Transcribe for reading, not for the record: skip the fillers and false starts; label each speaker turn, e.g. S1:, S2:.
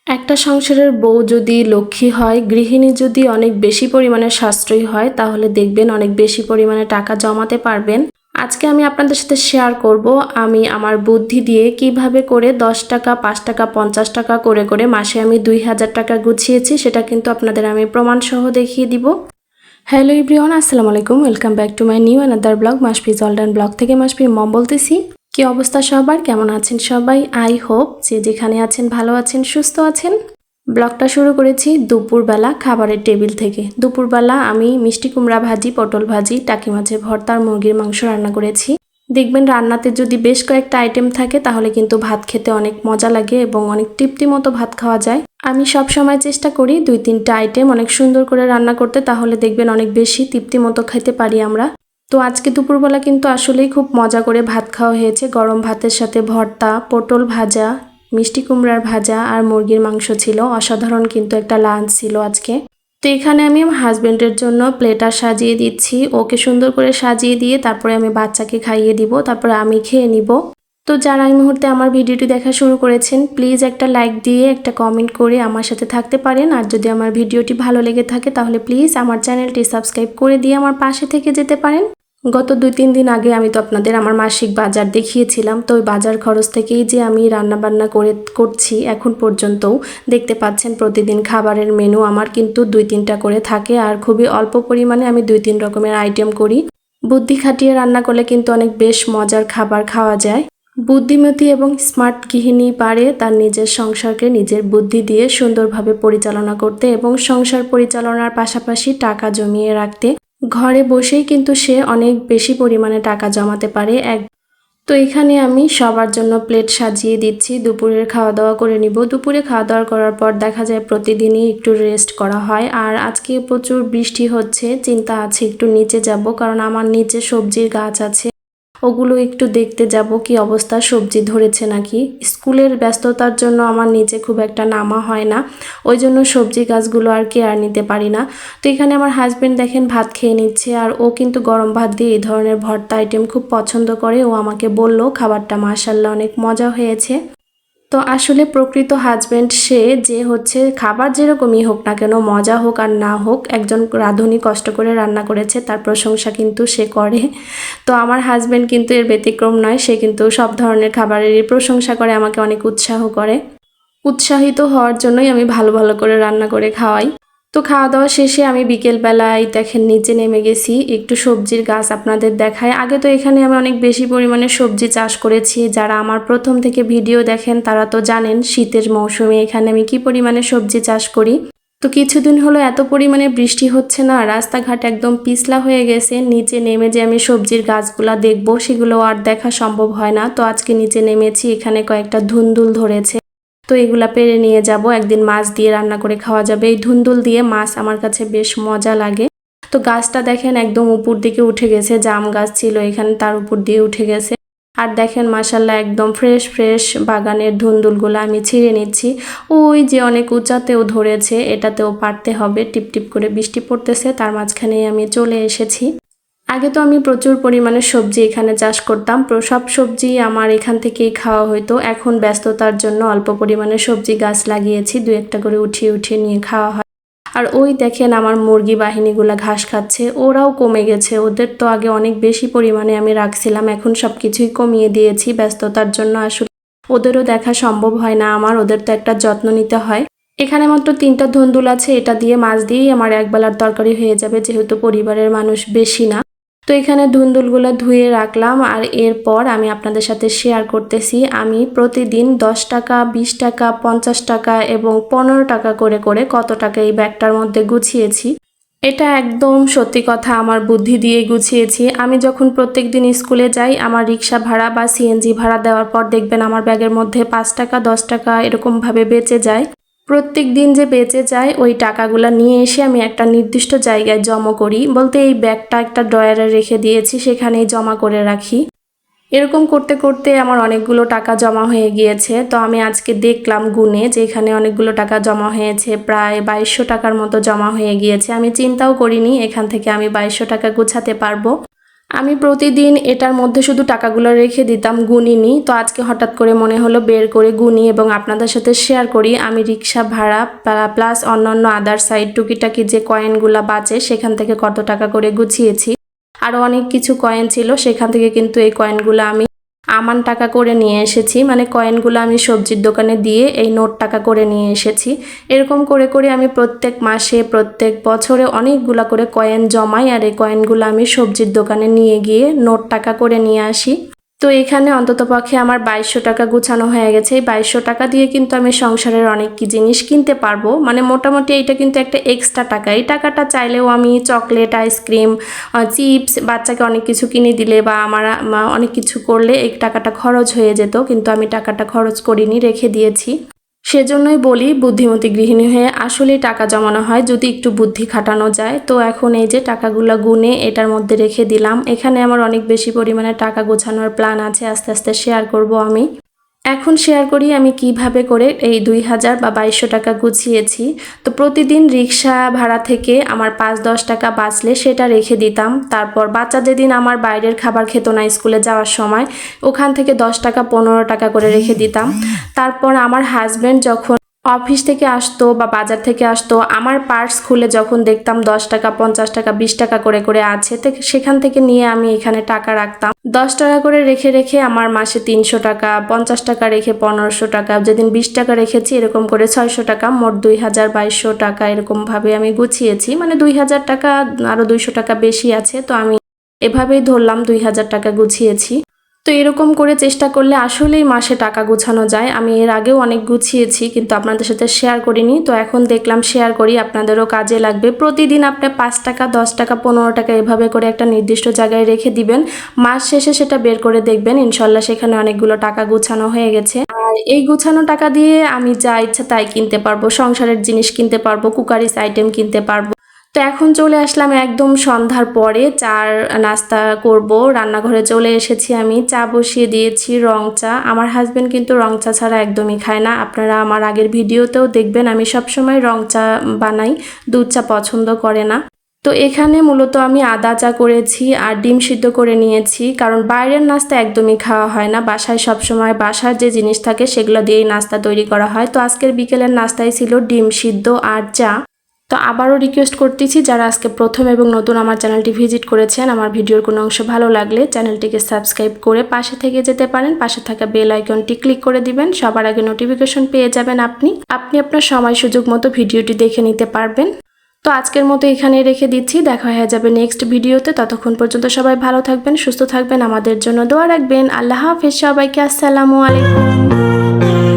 S1: একটা সংসারের বউ যদি লক্ষ্মী হয়, গৃহিণী যদি অনেক বেশি পরিমাণে সাশ্রয়ী হয়, তাহলে দেখবেন অনেক বেশি পরিমাণে টাকা জমাতে পারবেন। আজকে আমি আপনাদের সাথে শেয়ার করব আমি আমার বুদ্ধি দিয়ে কিভাবে করে 10 টাকা, 5 টাকা, 50 টাকা করে করে মাসে আমি 2000 টাকা গুছিয়েছি। সেটা কিন্তু আপনাদের আমি প্রমাণ সহ দেখিয়ে দিব। হ্যালো এভরিওয়ান, আসসালামু আলাইকুম, welcome back to my new another blog. Masfiz অলডান ব্লগ থেকে মাসফির মম বলতেছি। কি অবস্থা সবার, কেমন আছেন সবাই? আই হোপ যে যেখানে আছেন ভালো আছেন, সুস্থ আছেন। ব্লগটা শুরু করেছি দুপুরবেলা খাবারের টেবিল থেকে। দুপুরবেলা আমি মিষ্টি কুমড়া ভাজি, পটল ভাজি, টাকি মাছের ভর্তা আর মুরগির মাংস রান্না করেছি। দেখবেন রান্নাতে যদি বেশ কয়েকটা আইটেম থাকে তাহলে কিন্তু ভাত খেতে অনেক মজা লাগে এবং অনেক তৃপ্তি মতো ভাত খাওয়া যায়। আমি সব সময় চেষ্টা করি 2-3টা আইটেম অনেক সুন্দর করে রান্না করতে, তাহলে দেখবেন অনেক বেশি তৃপ্তি মতো খেতে পারি আমরা। তো আজকে দুপুরবেলা কিন্তু আসলেই খুব মজা করে ভাত খাওয়া হয়েছে। গরম ভাতের সাথে ভর্তা, পটল ভাজা, মিষ্টি কুমড়ার ভাজা আর মুরগির মাংস ছিল। অসাধারণ কিন্তু একটা লাঞ্চ ছিল আজকে। তো এখানে আমি আমার হাজবেন্ডের জন্য প্লেটার সাজিয়ে দিচ্ছি। ওকে সুন্দর করে সাজিয়ে দিয়ে তারপরে আমি বাচ্চাকে খাইয়ে দিব, তারপরে আমি খেয়ে নিব। তো যারা এই মুহূর্তে আমার ভিডিওটি দেখা শুরু করেছেন, প্লিজ একটা লাইক দিয়ে একটা কমেন্ট করে আমার সাথে থাকতে পারেন। আর যদি আমার ভিডিওটি ভালো লেগে থাকে তাহলে প্লিজ আমার চ্যানেলটি সাবস্ক্রাইব করে দিয়ে আমার পাশে থেকে যেতে পারেন। গত 2-3 দিন আগে আমি তো আপনাদের আমার মাসিক বাজার দেখিয়েছিলাম। তো ওই বাজার খরচ থেকেই যে আমি রান্নাবান্না করছি এখন পর্যন্তও দেখতে পাচ্ছেন। প্রতিদিন খাবারের মেনু আমার কিন্তু 2-3টা করে থাকে, আর খুবই অল্প পরিমাণে আমি 2-3 রকমের আইটেম করি। বুদ্ধি খাটিয়ে রান্না করলে কিন্তু অনেক বেশ মজার খাবার খাওয়া যায়। বুদ্ধিমতী এবং স্মার্ট গৃহিণী পারে তার নিজের সংসারকে নিজের বুদ্ধি দিয়ে সুন্দরভাবে পরিচালনা করতে এবং সংসার পরিচালনার পাশাপাশি টাকা জমিয়ে রাখতে। ঘরে বসেই কিন্তু সে অনেক বেশি পরিমাণে টাকা জমাতে পারে। তো এখানে আমি সবার জন্য প্লেট সাজিয়ে দিচ্ছি। দুপুরের খাওয়া দাওয়া করে নিব। দুপুরে খাওয়া দাওয়া করার পর দেখা যায় প্রতিদিনই একটু রেস্ট করা হয়। আর আজকে প্রচুর বৃষ্টি হচ্ছে, চিন্তা আছে একটু নিচে যাব, কারণ আমার নিচে সবজির গাছ আছে। ওগুলো একটু দেখতে যাব কি অবস্থা, সবজি ধরেছে নাকি। স্কুলের ব্যস্ততার জন্য আমার নিচে খুব একটা নামা হয় না, ওই জন্য সবজি গাছগুলো আর কেয়ার নিতে পারি না। তো এখানে আমার হাজবেন্ড দেখেন ভাত খেয়ে নিচ্ছে, আর ও কিন্তু গরম ভাত দিয়ে এই ধরনের ভর্তা আইটেম খুব পছন্দ করে। ও আমাকে বলল খাবারটা মাশাআল্লাহ অনেক মজা হয়েছে। তো আসলে প্রকৃত হাজবেন্ড সে যে হচ্ছে খাবার যেরকমই হোক না কেন, মজা হোক আর না হোক, একজন রাঁধুনি কষ্ট করে রান্না করেছে তার প্রশংসা কিন্তু সে করে। তো আমার হাজবেন্ড কিন্তু এর ব্যতিক্রম নয়, সে কিন্তু সব ধরনের খাবারেরই প্রশংসা করে, আমাকে অনেক উৎসাহ করে। উৎসাহিত হওয়ার জন্যই আমি ভালো ভালো করে রান্না করে খাওয়াই। তো খাওয়া দাওয়া শেষে আমি বিকেলবেলায় দেখেন নিচে নেমে গেছি, একটু সবজির গাছ আপনাদের দেখায়। আগে তো এখানে আমি অনেক বেশি পরিমাণে সবজি চাষ করেছি। যারা আমার প্রথম থেকে ভিডিও দেখেন তারা তো জানেন শীতের মৌসুমে এখানে আমি কি পরিমাণে সবজি চাষ করি। তো কিছুদিন হলো এত পরিমাণে বৃষ্টি হচ্ছে না, রাস্তাঘাট একদম পিছলা হয়ে গেছে। নিচে নেমে যে আমি সবজির গাছগুলা দেখবো সেগুলো আর দেখা সম্ভব হয় না। তো আজকে নিচে নেমেছি, এখানে কয়েকটা ধুন্দুল ধরেছে। তো এগুলা পেরে নিয়ে যাব, একদিন মাছ দিয়ে রান্না করে খাওয়া যাবে। এই ধুন্দুল দিয়ে মাছ আমার কাছে বেশ মজা লাগে। তো গাছটা দেখেন একদম উপর দিকে উঠে গেছে, জাম গাছ ছিল এখানে, তার উপর দিয়ে উঠে গেছে। আর দেখেন মাশাল্লাহ একদম ফ্রেশ ফ্রেশ বাগানের ধুন্দুলগুলো আমি ছিঁড়ে নিচ্ছি। ওই যে অনেক উঁচাতেও ধরেছে, এটাতেও পারতে হবে। টিপ টিপ করে বৃষ্টি পড়তেছে, তার মাঝখানেই আমি চলে এসেছি। আগে তো আমি প্রচুর পরিমাণে সবজি এখানে চাষ করতাম, সব সবজি আমার এখান থেকেই খাওয়া হতো। এখন ব্যস্ততার জন্য অল্প পরিমাণে সবজি গাছ লাগিয়েছি, 2-1টা করে উঠিয়ে উঠিয়ে নিয়ে খাওয়া হয়। আর ওই দেখেন আমার মুরগি বাহিনীগুলা ঘাস খাচ্ছে, ওরাও কমে গেছে। ওদের তো আগে অনেক বেশি পরিমাণে আমি রাখছিলাম, এখন সব কিছুই কমিয়ে দিয়েছি ব্যস্ততার জন্য। আসলে ওদেরও দেখা সম্ভব হয় না আমার, ওদের তো একটা যত্ন নিতে হয়। এখানে মাত্র 3টা ধুন্দুল আছে, এটা দিয়ে মাছ দিয়েই আমার একবেলার তরকারি হয়ে যাবে, যেহেতু পরিবারের মানুষ বেশি না। তো এখানে ধুন্দুলগুলো ধুয়ে রাখলাম, আর এরপর আমি আপনাদের সাথে শেয়ার করতেছি আমি প্রতিদিন 10 টাকা, 20 টাকা, 50 টাকা এবং 15 টাকা করে করে কত টাকা এই ব্যাগটার মধ্যে গুছিয়েছি। এটা একদম সত্যি কথা, আমার বুদ্ধি দিয়ে গুছিয়েছি। আমি যখন প্রত্যেক দিন স্কুলে যাই, আমার রিক্সা ভাড়া বা সিএনজি ভাড়া দেওয়ার পর দেখবেন আমার ব্যাগের মধ্যে 5 টাকা, 10 টাকা এরকমভাবে বেঁচে যায়। প্রত্যেক দিন যে বেঁচে যায় ওই টাকাগুলো নিয়ে এসে আমি একটা নির্দিষ্ট জায়গায় জমা করি, বলতে এই ব্যাগটা একটা ড্রয়ারে রেখে দিয়েছি, সেখানেই জমা করে রাখি। এরকম করতে করতে আমার অনেকগুলো টাকা জমা হয়ে গিয়েছে। তো আমি আজকে দেখলাম গুনে যে এখানে অনেকগুলো টাকা জমা হয়েছে, প্রায় 2200 টাকার মতো জমা হয়ে গিয়েছে। আমি চিন্তাও করিনি এখান থেকে আমি 2200 টাকা গুছাতে পারবো। আমি প্রতিদিন এটার মধ্যে শুধু টাকাগুলো রেখে দিতাম, গুনিনি। তো আজকে হঠাৎ করে মনে হলো বের করে গুনি এবং আপনাদের সাথে শেয়ার করি আমি রিক্সা ভাড়া প্লাস অন্যান্য আদার সাইড টুকিটাকি যে কয়েনগুলো বাঁচে সেখান থেকে কত টাকা করে গুছিয়েছি। আরও অনেক কিছু কয়েন ছিল, সেখান থেকে কিন্তু এই কয়েনগুলো আমি আমান টাকা করে নিয়ে এসেছি, মানে কয়েনগুলো আমি সবজির দোকানে দিয়ে এই নোট টাকা করে নিয়ে এসেছি। এরকম করে করে আমি প্রত্যেক মাসে প্রত্যেক বছরে অনেকগুলা করে কয়েন জমাই আর এই কয়েনগুলো আমি সবজির দোকানে নিয়ে গিয়ে নোট টাকা করে নিয়ে আসি। তো এখানে অন্ততপক্ষে আমার 2200 টাকা গুছানো হয়ে গেছে। এই 2200 টাকা দিয়ে কিন্তু আমি সংসারের অনেক কি জিনিস কিনতে পারবো, মানে মোটামুটি এইটা কিন্তু একটা এক্সট্রা টাকা। এই টাকাটা চাইলেও আমি চকলেট, আইসক্রিম, চিপস, বাচ্চাকে অনেক কিছু কিনে দিলে বা আমার অনেক কিছু করলে এই টাকাটা খরচ হয়ে যেত, কিন্তু আমি টাকাটা খরচ করিনি, রেখে দিয়েছি। সেজন্যই বলি বুদ্ধিমতী গৃহিণী হয়ে আসলেই টাকা জমানো হয় যদি একটু বুদ্ধি খাটানো যায়। তো এখন এই যে টাকাগুলো গুনে এটার মধ্যে রেখে দিলাম। এখানে আমার অনেক বেশি পরিমাণে টাকা গোছানোর প্ল্যান আছে, আস্তে আস্তে শেয়ার করব আমি। এখন শেয়ার করি আমি কিভাবে করে এই 2000 বা 2200 টাকা গুছিয়েছি। তো প্রতিদিন রিক্সা ভাড়া থেকে আমার 5-10 টাকা বাঁচলে সেটা রেখে দিতাম। তারপর বাচ্চা যেদিন আমার বাইরের খাবার খেত না স্কুলে যাওয়ার সময়, ওখান থেকে 10 টাকা 15 টাকা করে রেখে দিতাম। তারপর আমার হাজব্যান্ড যখন অফিস থেকে আসতো বা বাজার থেকে আসতো, আমার পার্স খুলে যখন দেখতাম 10 টাকা 50 টাকা 20 টাকা করে করে আছে, তো সেখান থেকে নিয়ে আমি এখানে টাকা রাখতাম। 10 টাকা করে রেখে রেখে আমার মাসে 300 টাকা, 50 টাকা রেখে 1500 টাকা, যেদিন 20 টাকা রেখেছি এরকম করে 600 টাকা, মোট 2200 টাকা এরকমভাবে আমি গুছিয়েছি। মানে 2000 টাকা, আরও 200 টাকা বেশি আছে, তো আমি এভাবেই ধরলাম 2000 টাকা গুছিয়েছি। তো এরকম করে চেষ্টা করলে আসলেই মাসে টাকা গুছানো যায়। আমি এর আগেও অনেক গুছিয়েছি কিন্তু আপনাদের সাথে শেয়ার করিনি, তো এখন দেখলাম শেয়ার করি, আপনাদেরও কাজে লাগবে। প্রতিদিন আপনি 5 টাকা 10 টাকা 15 টাকা এভাবে করে একটা নির্দিষ্ট জায়গায় রেখে দিবেন, মাস শেষে সেটা বের করে দেখবেন ইনশাল্লাহ সেখানে অনেকগুলো টাকা গুছানো হয়ে গেছে। আর এই গুছানো টাকা দিয়ে আমি যা ইচ্ছা তাই কিনতে পারবো, সংসারের জিনিস কিনতে পারবো, কুকারিস আইটেম কিনতে পারবো। তো এখন চলে আসলাম একদম সন্ধ্যার পরে, চার নাস্তা করব। রান্নাঘরে চলে এসেছি, আমি চা বসিয়ে দিয়েছি, রং চা। আমার হাজবেন্ড কিন্তু রং চা ছাড়া একদমই খায় না। আপনারা আমার আগের ভিডিওতেও দেখবেন আমি সবসময় রং চা বানাই, দুধ চা পছন্দ করে না। তো এখানে মূলত আমি আদা চা করেছি আর ডিম সিদ্ধ করে নিয়েছি, কারণ বাইরের নাস্তা একদমই খাওয়া হয় না। বাসায় সবসময় বাসার যে জিনিস থাকে সেগুলো দিয়েই নাস্তা তৈরি করা হয়। তো আজকের বিকেলের নাস্তায় ছিল ডিম সিদ্ধ আর চা। তো আবারও রিকোয়েস্ট করতেছি, যারা আজকে প্রথম এবং নতুন আমার চ্যানেলটি ভিজিট করেছেন, আমার ভিডিওর কোনো অংশ ভালো লাগলে চ্যানেলটিকে সাবস্ক্রাইব করে পাশে থেকে যেতে পারেন। পাশে থাকা বেল আইকনটি ক্লিক করে দিবেন, সবার আগে নোটিফিকেশন পেয়ে যাবেন। আপনি আপনার সময় সুযোগ মতো ভিডিওটি দেখে নিতে পারবেন। তো আজকের মতো এখানে রেখে দিচ্ছি, দেখা হয়ে যাবে নেক্সট ভিডিওতে। ততক্ষণ পর্যন্ত সবাই ভালো থাকবেন, সুস্থ থাকবেন, আমাদের জন্য দোয়া রাখবেন। আল্লাহ হাফেজ সবাইকে, আসসালামু আলাইকুম।